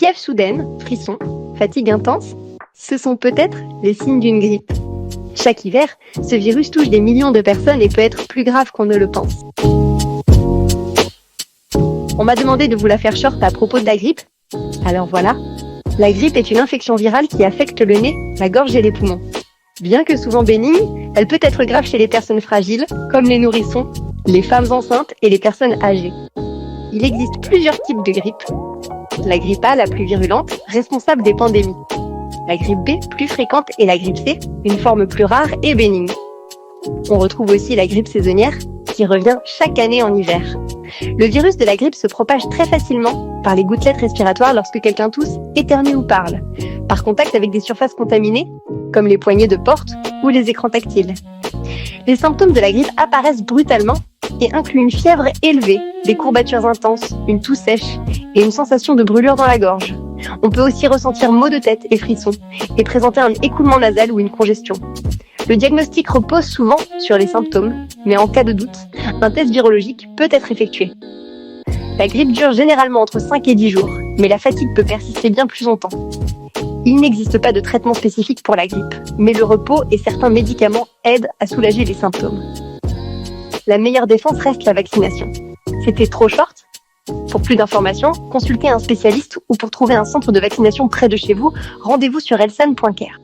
Fièvre soudaine, frissons, fatigue intense, ce sont peut-être les signes d'une grippe. Chaque hiver, ce virus touche des millions de personnes et peut être plus grave qu'on ne le pense. On m'a demandé de vous la faire short à propos de la grippe. Alors voilà, la grippe est une infection virale qui affecte le nez, la gorge et les poumons. Bien que souvent bénigne, elle peut être grave chez les personnes fragiles, comme les nourrissons, les femmes enceintes et les personnes âgées. Il existe plusieurs types de grippe. La grippe A, la plus virulente, responsable des pandémies. La grippe B, plus fréquente, et la grippe C, une forme plus rare et bénigne. On retrouve aussi la grippe saisonnière, qui revient chaque année en hiver. Le virus de la grippe se propage très facilement par les gouttelettes respiratoires lorsque quelqu'un tousse, éternue ou parle, par contact avec des surfaces contaminées, comme les poignées de porte ou les écrans tactiles. Les symptômes de la grippe apparaissent brutalement et incluent une fièvre élevée, des courbatures intenses, une toux sèche et une sensation de brûlure dans la gorge. On peut aussi ressentir maux de tête et frissons et présenter un écoulement nasal ou une congestion. Le diagnostic repose souvent sur les symptômes, mais en cas de doute, un test virologique peut être effectué. La grippe dure généralement entre 5 et 10 jours, mais la fatigue peut persister bien plus longtemps. Il n'existe pas de traitement spécifique pour la grippe, mais le repos et certains médicaments aident à soulager les symptômes. La meilleure défense reste la vaccination. C'était trop short ? Pour plus d'informations, consultez un spécialiste ou pour trouver un centre de vaccination près de chez vous, rendez-vous sur elsan.care.